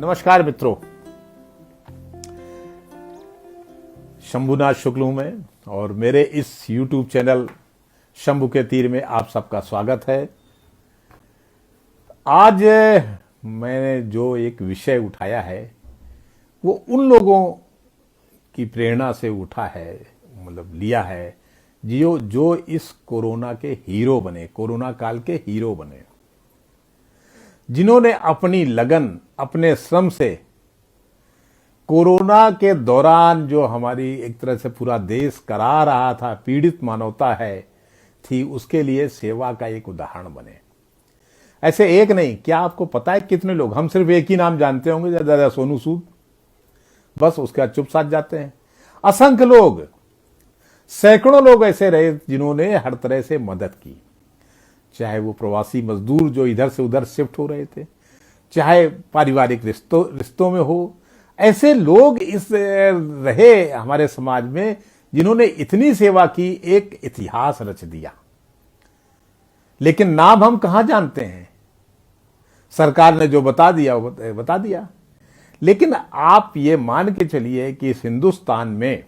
नमस्कार मित्रों, शंभुनाथ शुक्ल हूं मैं और मेरे इस YouTube चैनल शंभू के तीर में आप सबका स्वागत है। आज मैंने जो एक विषय उठाया है वो उन लोगों की प्रेरणा से उठा है, मतलब लिया है, जो इस कोरोना के हीरो बने, कोरोना काल के हीरो बने, जिन्होंने अपनी लगन, अपने श्रम से कोरोना के दौरान जो हमारी एक तरह से पूरा देश करा रहा था, पीड़ित मानवता थी, उसके लिए सेवा का एक उदाहरण बने। ऐसे एक नहीं, क्या आपको पता है कितने लोग, हम सिर्फ एक ही नाम जानते होंगे, दादा सोनू सूद, बस उसके बाद चुप साथ जाते हैं। असंख्य लोग, सैकड़ों लोग ऐसे रहे जिन्होंने हर तरह से मदद की, चाहे वो प्रवासी मजदूर जो इधर से उधर शिफ्ट हो रहे थे, चाहे पारिवारिक रिश्तों में हो। ऐसे लोग इस रहे हमारे समाज में जिन्होंने इतनी सेवा की, एक इतिहास रच दिया। लेकिन नाम हम कहां जानते हैं? सरकार ने जो बता दिया वो बता दिया। लेकिन आप ये मान के चलिए कि इस हिंदुस्तान में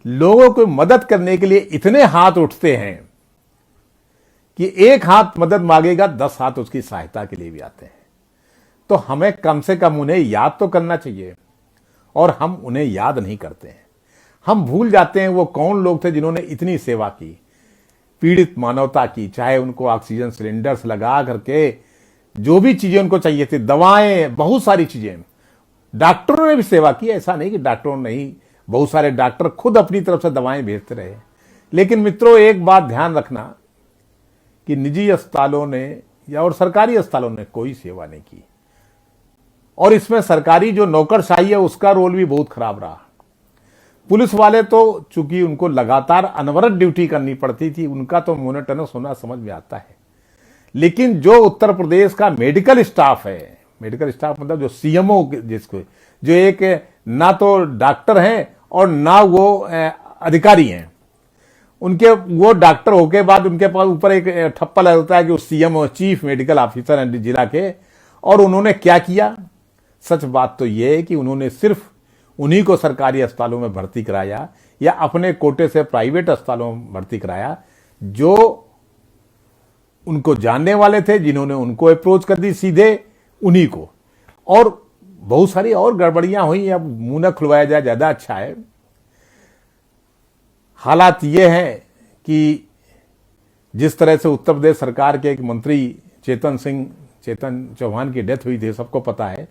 लोगों को मदद करने के लिए इतने हाथ उठते हैं कि एक हाथ मदद मांगेगा, 10 हाथ उसकी सहायता के लिए भी आते हैं। तो हमें कम से कम उन्हें याद तो करना चाहिए, और हम उन्हें याद नहीं करते हैं। हम भूल जाते हैं वो कौन लोग थे जिन्होंने इतनी सेवा की, पीड़ित मानवता की, चाहे उनको ऑक्सीजन सिलेंडर्स लगा करके जो भी चीजें उनको चाहिए थी, दवाएं, बहुत सारी चीजें। डॉक्टरों ने भी सेवा की, ऐसा नहीं कि डॉक्टरों नहीं, बहुत सारे डॉक्टर खुद अपनी तरफ से दवाएं भेजते रहे। लेकिन मित्रों, एक बात ध्यान रखना कि निजी अस्पतालों ने या और सरकारी अस्पतालों ने कोई सेवा नहीं की, और इसमें सरकारी जो नौकरशाही है उसका रोल भी बहुत खराब रहा। पुलिस वाले तो चूंकि उनको लगातार अनवरत ड्यूटी करनी पड़ती थी, उनका तो मोनोटोनस होना समझ में आता है। लेकिन जो उत्तर प्रदेश का मेडिकल स्टाफ है, मेडिकल स्टाफ मतलब जो सीएमओ जिसको, जो एक ना तो डॉक्टर हैं और ना वो अधिकारी हैं, उनके वो डॉक्टर होके बाद उनके पास ऊपर एक ठप्पा लगता है कि वो सीएमओ, चीफ मेडिकल ऑफिसर हैं जिला के। और उन्होंने क्या किया? सच बात तो ये है कि उन्होंने सिर्फ उन्हीं को सरकारी अस्पतालों में भर्ती कराया या अपने कोटे से प्राइवेट अस्पतालों में भर्ती कराया जो उनको जानने वाले थे, जिन्होंने उनको अप्रोच कर दी सीधे उन्हीं को। और बहुत सारी और गड़बड़ियां हुई, अब मुंह न खुलवाया जाए ज्यादा अच्छा है। हालात ये हैं कि जिस तरह से उत्तर प्रदेश सरकार के एक मंत्री चेतन चौहान की डेथ हुई थी, सबको पता है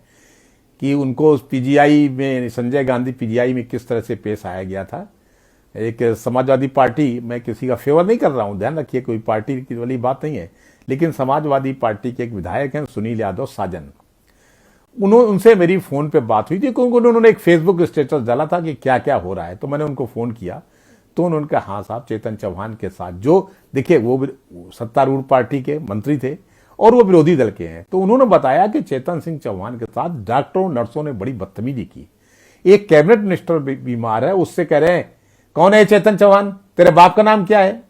कि उनको पीजीआई में, संजय गांधी पीजीआई में किस तरह से पेश आया गया था। एक समाजवादी पार्टी, मैं किसी का फेवर नहीं कर रहा हूं, ध्यान रखिए, कोई पार्टी की वाली बात नहीं है, लेकिन समाजवादी पार्टी के एक विधायक हैं सुनील यादव साजन, उनसे मेरी फोन पे बात हुई थी क्योंकि उन्होंने एक फेसबुक स्टेटस डाला था कि क्या क्या हो रहा है। तो मैंने उनको फोन किया तो उन्होंने कहा, हाँ साहब, चेतन चौहान के साथ, जो देखिए वो सत्तारूढ़ पार्टी के मंत्री थे और वो विरोधी दल के हैं, तो उन्होंने बताया कि चेतन सिंह चौहान के साथ डॉक्टरों नर्सों ने बड़ी बदतमीजी की। एक कैबिनेट मिनिस्टर बीमार है, उससे कह रहे हैं, कौन है चेतन चौहान, तेरे बाप का नाम क्या है?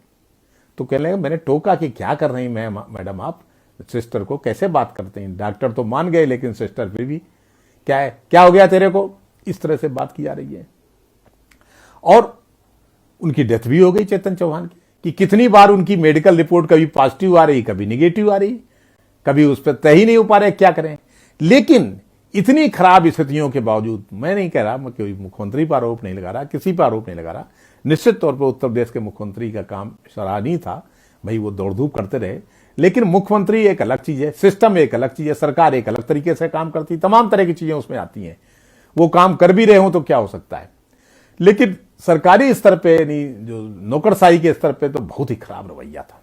तो कहने लगे, मैंने टोका कि क्या कर रही मैडम, आप सिस्टर को कैसे बात करते हैं? डॉक्टर तो मान गए, लेकिन सिस्टर फिर भी, क्या है, क्या हो गया तेरे को? इस तरह से बात की जा रही है। और उनकी डेथ भी हो गई चेतन चौहान की, कि कितनी बार उनकी मेडिकल रिपोर्ट कभी पॉजिटिव आ रही, कभी निगेटिव आ रही, कभी उस पर तय ही नहीं हो पा रहे, क्या करें। लेकिन इतनी खराब स्थितियों के बावजूद, मैं नहीं कह रहा, मैं कोई मुख्यमंत्री पर आरोप नहीं लगा रहा, किसी पर आरोप नहीं लगा रहा, निश्चित तौर पर उत्तर प्रदेश के मुख्यमंत्री का काम सराहनीय था, भाई वो दौड़ धूप करते रहे। लेकिन मुख्यमंत्री एक अलग चीज है, सिस्टम एक अलग चीज है, सरकार एक अलग तरीके से काम करती, तमाम तरह की चीजें उसमें आती हैं। वो काम कर भी रहे हो तो क्या हो सकता है। लेकिन सरकारी स्तर पे नहीं, जो नौकरशाही के स्तर पे तो बहुत ही खराब रवैया था।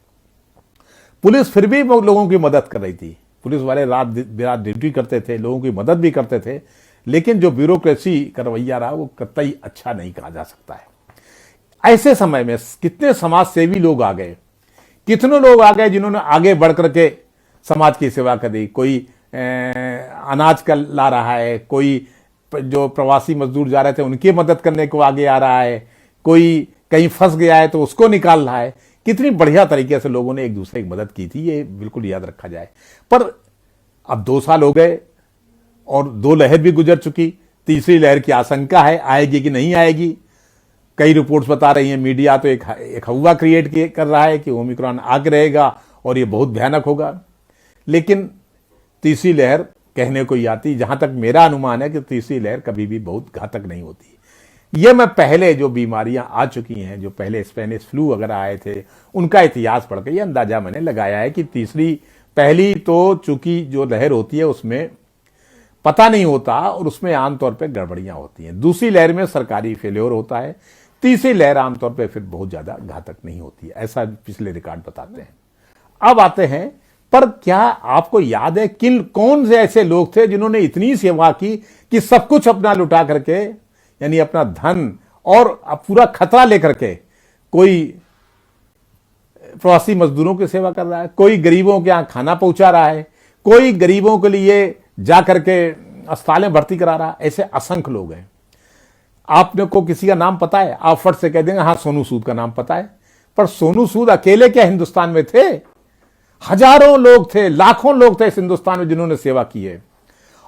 पुलिस फिर भी लोगों की मदद कर रही थी, पुलिस वाले रात ड्यूटी करते थे, लोगों की मदद भी करते थे, लेकिन जो ब्यूरोक्रेसी का रवैया रहा वो कतई अच्छा नहीं कहा जा सकता है। ऐसे समय में कितने समाज सेवी लोग आ गए, कितने लोग आ गए जिन्होंने आगे बढ़ करके समाज की सेवा कर दी। कोई अनाज का ला रहा है, कोई जो प्रवासी मजदूर जा रहे थे उनकी मदद करने को आगे आ रहा है, कोई कहीं फंस गया है तो उसको निकाल रहा है। कितनी बढ़िया तरीके से लोगों ने एक दूसरे की मदद की थी, ये बिल्कुल याद रखा जाए। पर अब 2 साल हो गए, और 2 लहर भी गुजर चुकी, तीसरी लहर की आशंका है, आएगी कि नहीं आएगी। कई रिपोर्ट्स बता रही हैं, मीडिया तो एक हवा क्रिएट कर रहा है कि ओमिक्रॉन आगे रहेगा और ये बहुत भयानक होगा। लेकिन तीसरी लहर कहने को ही आती, जहां तक मेरा अनुमान है कि तीसरी लहर कभी भी बहुत घातक नहीं होती। ये मैं पहले जो बीमारियां आ चुकी हैं, जो पहले स्पेनिश फ्लू वगैरह आए थे, उनका इतिहास पढ़कर ये अंदाजा मैंने लगाया है कि पहली तो चूंकि जो लहर होती है उसमें पता नहीं होता और उसमें आमतौर पर गड़बड़ियां होती हैं। दूसरी लहर में सरकारी फेल्योर होता है। तीसरी लहर आमतौर पर फिर बहुत ज्यादा घातक नहीं होती है, ऐसा पिछले रिकॉर्ड बताते हैं। अब आते हैं, पर क्या आपको याद है कौन से ऐसे लोग थे जिन्होंने इतनी सेवा की कि सब कुछ अपना लुटा करके, यानी अपना धन और पूरा खतरा लेकर के, कोई प्रवासी मजदूरों की सेवा कर रहा है, कोई गरीबों के यहां खाना पहुंचा रहा है, कोई गरीबों के लिए जाकर के अस्पताल में भर्ती करा रहा है। ऐसे असंख्य लोग हैं। आपने को किसी का नाम पता है? आप फट से कह देंगे हाँ सोनू सूद का नाम पता है, पर सोनू सूद अकेले क्या हिंदुस्तान में थे? हजारों लोग थे, लाखों लोग थे इस हिंदुस्तान में जिन्होंने सेवा की है।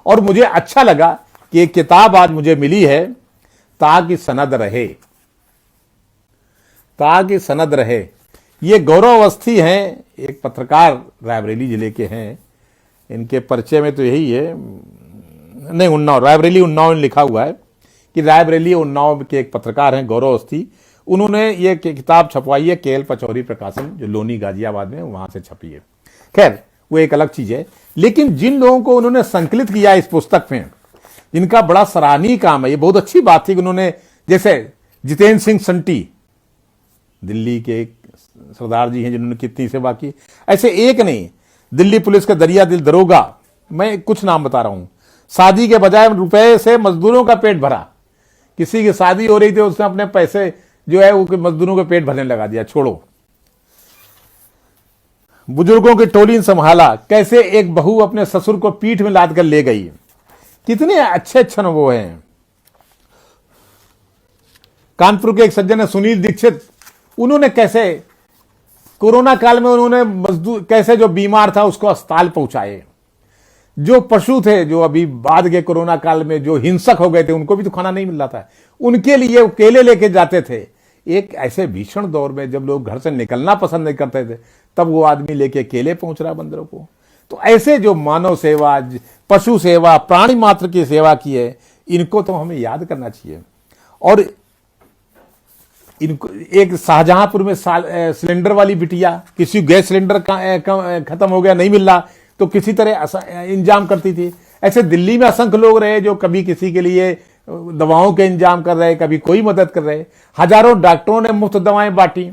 और मुझे अच्छा लगा कि एक किताब आज मुझे मिली है, ताकि सनद रहे, ताकि सनद रहे। ये गौरव अवस्थी हैं, एक पत्रकार रायबरेली जिले के हैं। इनके परिचय में तो यही है, नहीं उन्नाव, रायबरेली उन्नाव लिखा हुआ है कि रायबरेली उन्नाव के एक पत्रकार हैं गौरव अवस्थी। उन्होंने ये किताब छपवाई है केएल पचौरी प्रकाशन, जो लोनी गाजियाबाद में, वहां से छपी है। खैर वो एक अलग चीज है। लेकिन जिन लोगों को उन्होंने संकलित किया इस पुस्तक में, जिनका बड़ा सराहनीय काम है, ये बहुत अच्छी बात थी कि उन्होंने, जैसे जितेंद्र सिंह संटी दिल्ली के एक सरदार जी हैं जिन्होंने कितनी सेवा की, ऐसे एक नहीं, दिल्ली पुलिस के दरिया दिल दरोगा, मैं कुछ नाम बता रहा हूं, शादी के बजाय रुपए से मजदूरों का पेट भरा। किसी की शादी हो रही थी, उसने अपने पैसे जो है वो मजदूरों का पेट भरने लगा दिया। छोड़ो, बुजुर्गों की टोली संभाला, कैसे एक बहू अपने ससुर को पीठ में लाद कर ले गई। कितने अच्छे क्षण वो हैं। कानपुर के एक सज्जन है सुनील दीक्षित, उन्होंने कैसे कोरोना काल में उन्होंने मजदूर, कैसे जो बीमार था उसको अस्पताल पहुंचाए। जो पशु थे, जो अभी बाद के कोरोना काल में जो हिंसक हो गए थे, उनको भी तो खाना नहीं मिल रहा था, उनके लिए वो केले लेके जाते थे। एक ऐसे भीषण दौर में जब लोग घर से निकलना पसंद नहीं करते थे, तब वो आदमी लेके केले पहुंच रहा बंदरों को। तो ऐसे जो मानव सेवा, पशु सेवा, प्राणी मात्र की सेवा की है, इनको तो हमें याद करना चाहिए। और इनको, एक शाहजहांपुर में सिलेंडर वाली बिटिया, किसी गैस सिलेंडर खत्म हो गया, नहीं मिल रहा, तो किसी तरह इंतजाम करती थी। ऐसे दिल्ली में असंख्य लोग रहे जो कभी किसी के लिए दवाओं के इंतजाम कर रहे, कभी कोई मदद कर रहे। हजारों डॉक्टरों ने मुफ्त दवाएं बांटी।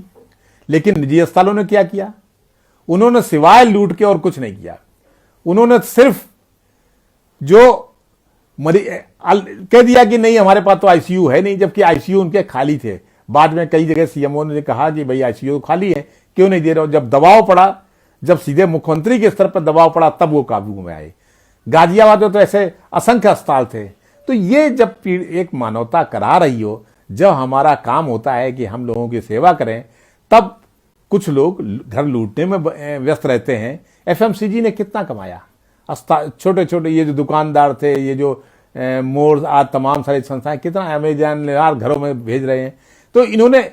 लेकिन निजी अस्पतालों ने क्या किया? उन्होंने सिवाय लूट के और कुछ नहीं किया। उन्होंने सिर्फ जो कह दिया कि नहीं हमारे पास तो आईसीयू है नहीं, जबकि आईसीयू उनके खाली थे। बाद में कई जगह सीएमओ ने कहा कि भाई आईसीयू खाली है, क्यों नहीं दे रहे हो। जब दबाव पड़ा, जब सीधे मुख्यमंत्री के स्तर पर दबाव पड़ा, तब वो काबू में आए। गाजियाबाद में तो ऐसे असंख्य अस्पताल थे। तो ये जब एक मानवता करा रही हो, जब हमारा काम होता है कि हम लोगों की सेवा करें, तब कुछ लोग घर लूटने में व्यस्त रहते हैं। एफएमसीजी ने कितना कमाया? छोटे छोटे ये जो दुकानदार थे, ये जो मोड़, आज तमाम सारी संस्थाएं कितना अमेजन घरों में भेज रहे हैं। तो इन्होंने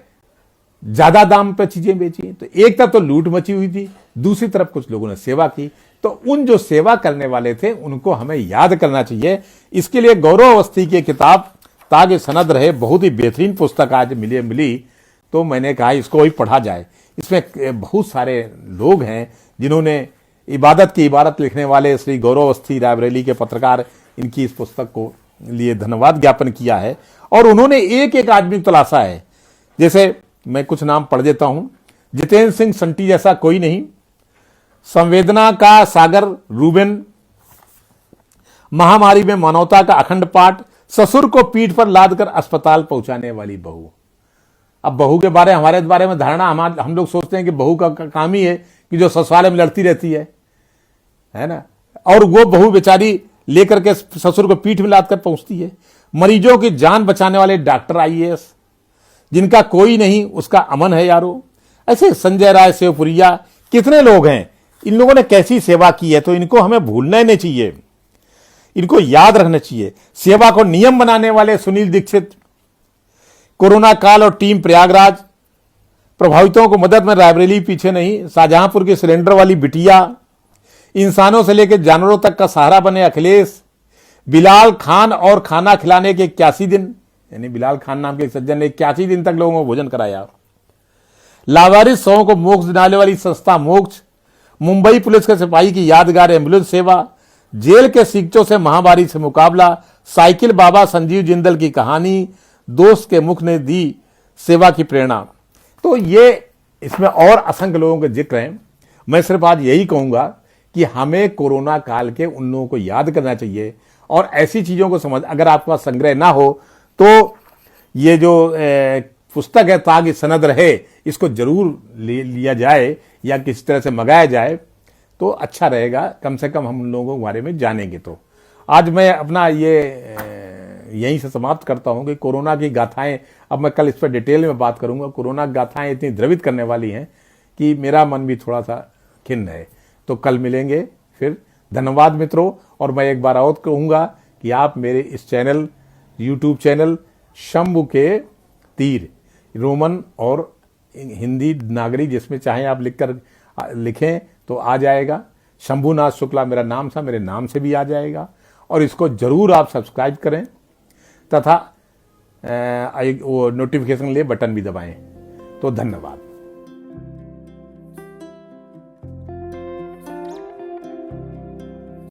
ज्यादा दाम पर चीजें बेची। तो एक तरफ तो लूट मची हुई थी, दूसरी तरफ कुछ लोगों ने सेवा की। तो उन जो सेवा करने वाले थे उनको हमें याद करना चाहिए। इसके लिए गौरव अवस्थी की किताब ताकि सनद रहे, बहुत ही बेहतरीन पुस्तक आज मिली, तो मैंने कहा इसको भी पढ़ा जाए। इसमें बहुत सारे लोग हैं जिन्होंने इबादत की इबारत लिखने वाले श्री गौरव अवस्थी रायबरेली के पत्रकार, इनकी इस पुस्तक को लिए धन्यवाद ज्ञापन किया है। और उन्होंने एक एक आदमी को तलाशा है। जैसे मैं कुछ नाम पढ़ देता हूं। जितेंद्र सिंह संटी जैसा कोई नहीं, संवेदना का सागर रूबेन, महामारी में मानवता का अखंड पाठ, ससुर को पीठ पर लादकर अस्पताल पहुंचाने वाली बहू। अब बहू के हमारे बारे में धारणा, हम लोग सोचते हैं कि बहू का काम ही है कि जो ससुराल में लड़ती रहती है ना। और वो बहू बेचारी लेकर के ससुर को पीठ में लादकर पहुंचती है। मरीजों की जान बचाने वाले डॉक्टर आईएएस, जिनका कोई नहीं उसका अमन है यारो। ऐसे संजय राय, शिवपुरिया, कितने लोग हैं। इन लोगों ने कैसी सेवा की है, तो इनको हमें भूलना ही नहीं चाहिए। इनको याद रखना चाहिए। सेवा को नियम बनाने वाले सुनील दीक्षित, कोरोना काल और टीम प्रयागराज, प्रभावितों को मदद में रायबरेली पीछे नहीं, शाहजहांपुर की सिलेंडर वाली बिटिया, इंसानों से लेकर जानवरों तक का सहारा बने अखिलेश, बिलाल खान और खाना खिलाने के 81 दिन, यानी बिलाल खान नाम के एक सज्जन ने 81 दिन तक लोगों को भोजन कराया, लावारिस शवों को मोक्ष दिलाने वाली संस्था मोक्ष, मुंबई पुलिस के सिपाही की यादगार एम्बुलेंस सेवा, जेल के सीखचों से महामारी से मुकाबला, साइकिल बाबा संजीव जिंदल की कहानी, दोस्त के मुख ने दी सेवा की प्रेरणा। तो ये इसमें और असंख्य लोगों के जिक्र हैं। मैं सिर्फ आज यही कहूंगा कि हमें कोरोना काल के उन लोगों को याद करना चाहिए और ऐसी चीजों को समझ, अगर आपके पास संग्रह ना हो तो ये जो पुस्तक है ताकि सनद रहे, इसको जरूर लिया जाए या किसी तरह से मंगाया जाए तो अच्छा रहेगा। कम से कम हम उन लोगों के बारे में जानेंगे। तो आज मैं अपना ये यहीं से समाप्त करता हूं कि कोरोना की गाथाएं, अब मैं कल इस पर डिटेल में बात करूंगा। कोरोना की गाथाएं इतनी द्रवित करने वाली हैं कि मेरा मन भी थोड़ा सा खिन्न है। तो कल मिलेंगे फिर। धन्यवाद मित्रों। और मैं एक बार और कहूंगा कि आप मेरे इस चैनल, यूट्यूब चैनल शंभू के तीर, रोमन और हिंदी नागरी जिसमें चाहें आप लिखें तो आ जाएगा। शंभूनाथ शुक्ला मेरा नाम था, मेरे नाम से भी आ जाएगा। और इसको जरूर आप सब्सक्राइब करें तथा वो नोटिफिकेशन लिए बटन भी दबाएं। तो धन्यवाद।